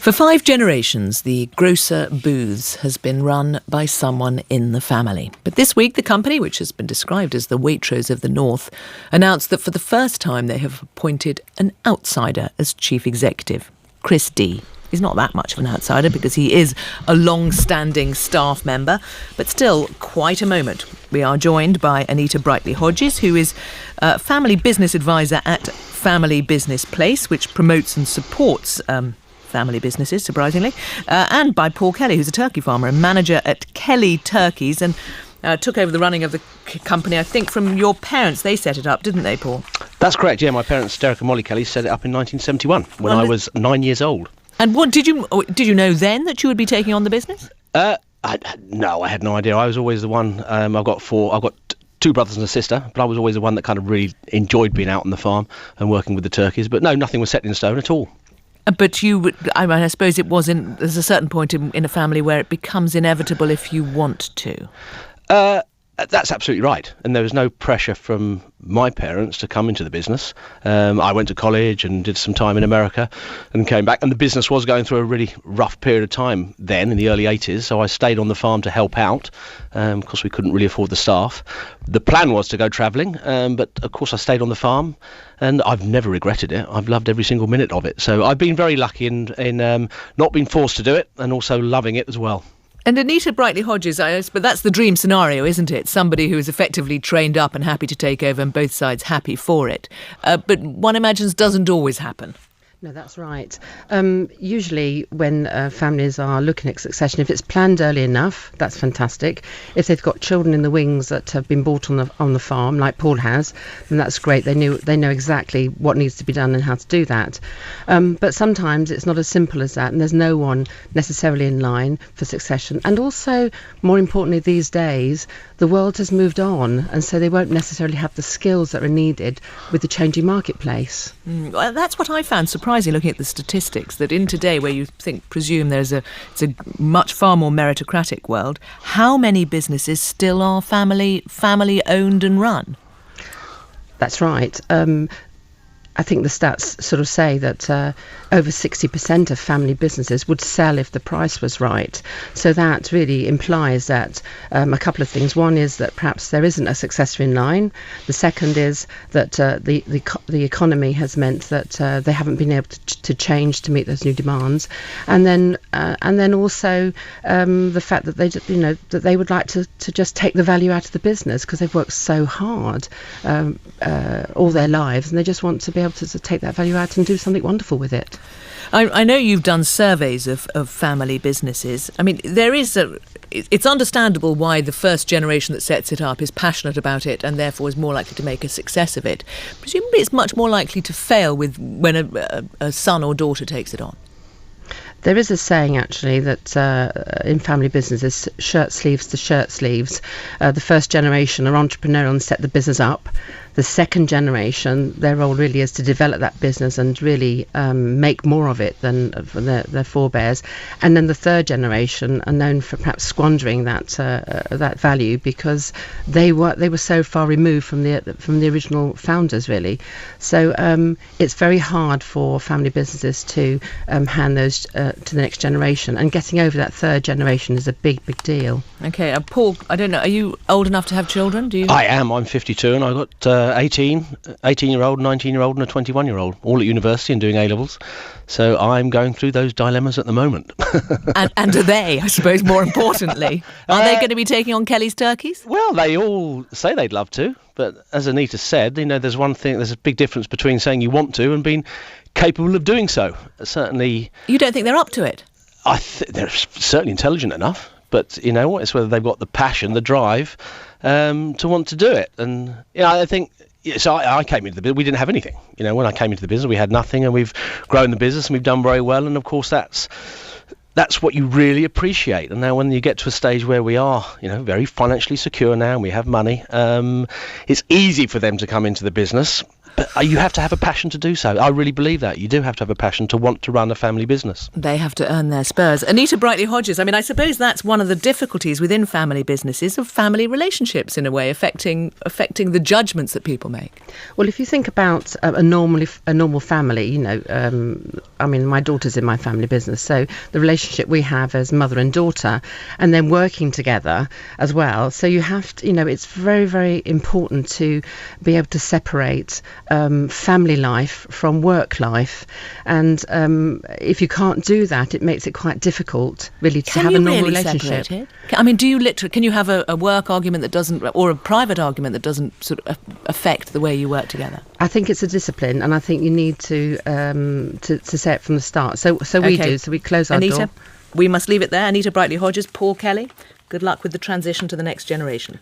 For 5 generations, the grocer Booths has been run by someone in the family. But this week, the company, which has been described as the Waitrose of the North, announced that for the first time they have appointed an outsider as chief executive, Chris D. He's not that much of an outsider because he is a long-standing staff member, but still quite a moment. We are joined by Anita Brightley-Hodges, who is a family business advisor at Family Business Place, which promotes and supports family businesses, surprisingly, and by Paul Kelly, who's a turkey farmer and manager at Kelly Turkeys, and took over the running of the company, I think, from your parents. They set it up, didn't they, Paul? That's correct, yeah. My parents, Derek and Molly Kelly, set it up in 1971 when I was 9 years old. And what did you know then that you would be taking on the business? No, I had no idea. I was always the one. I've got 2 brothers and a sister, but I was always the one that kind of really enjoyed being out on the farm and working with the turkeys. But no, nothing was set in stone at all. But you would, I suppose there's a certain point in a family where it becomes inevitable if you want to. That's absolutely right. And there was no pressure from my parents to come into the business. I went to college and did some time in America and came back. And the business was going through a really rough period of time then in the early 80s. So I stayed on the farm to help out. Of course, we couldn't really afford the staff. The plan was to go travelling. But of course, I stayed on the farm and I've never regretted it. I've loved every single minute of it. So I've been very lucky in not being forced to do it and also loving it as well. And Anita Brightley-Hodges, but that's the dream scenario, isn't it? Somebody who is effectively trained up and happy to take over and both sides happy for it. But one imagines doesn't always happen. No, that's right. Usually when families are looking at succession, if it's planned early enough, that's fantastic. If they've got children in the wings that have been bought on the farm, like Paul has, then that's great. They know exactly what needs to be done and how to do that. But sometimes it's not as simple as that, and there's no one necessarily in line for succession. And also, more importantly these days, the world has moved on, and so they won't necessarily have the skills that are needed with the changing marketplace. Well, that's what I found surprising, looking at the statistics, that in today, where you presume it's a much far more meritocratic world, how many businesses still are family owned and run? That's right. I think the stats sort of say that over 60% of family businesses would sell if the price was right. So that really implies that a couple of things. One is that perhaps there isn't a successor in line. The second is that the economy has meant that they haven't been able to change to meet those new demands. And then also the fact that they would like to just take the value out of the business because they've worked so hard all their lives, and they just want to be able to take that value out and do something wonderful with it. I know you've done surveys of family businesses. I mean, it's understandable why the first generation that sets it up is passionate about it and therefore is more likely to make a success of it. Presumably it's much more likely to fail when a son or daughter takes it on. There is a saying, actually, that in family businesses, shirt sleeves to shirt sleeves. The first generation are entrepreneurial and set the business up. The second generation, their role really is to develop that business and really make more of it than their forebears. And then the third generation are known for perhaps squandering that value because they were so far removed from the original founders, really. So it's very hard for family businesses to hand those to the next generation, and getting over that third generation is a big deal. Okay, Paul, I don't know, are you old enough to have children? Do you? I am. I'm 52 and I've got 18-year-old, 19-year-old and a 21-year-old, all at university and doing A-levels. So I'm going through those dilemmas at the moment. and are they, I suppose, more importantly? Are they going to be taking on Kelly's turkeys? Well, they all say they'd love to, but as Anita said, there's a big difference between saying you want to and being capable of doing so. Certainly. You don't think they're up to it? They're certainly intelligent enough, but it's whether they've got the passion, the drive to want to do it. And I think. So I came into the business, we didn't have anything. When I came into the business, we had nothing, and we've grown the business and we've done very well. And of course, that's what you really appreciate. And now when you get to a stage where we are, very financially secure now and we have money, it's easy for them to come into the business. But you have to have a passion to do so. I really believe that. You do have to have a passion to want to run a family business. They have to earn their spurs. Anita Brightley-Hodges, I mean, I suppose that's one of the difficulties within family businesses, of family relationships, in a way, affecting the judgments that people make. Well, if you think about a normal family, you know, I mean, my daughter's in my family business, so the relationship we have as mother and daughter, and then working together as well. So you have to, you know, it's very, very important to be able to separate family life from work life, and if you can't do that, it makes it quite difficult, really, to have a normal relationship. Separate it? I mean, can you have a work argument that doesn't, or a private argument that doesn't sort of affect the way you work together? I think it's a discipline, and I think you need to say it from the start. So we do. So we close our door. Anita, we must leave it there. Anita Brightley-Hodges, Paul Kelly, good luck with the transition to the next generation.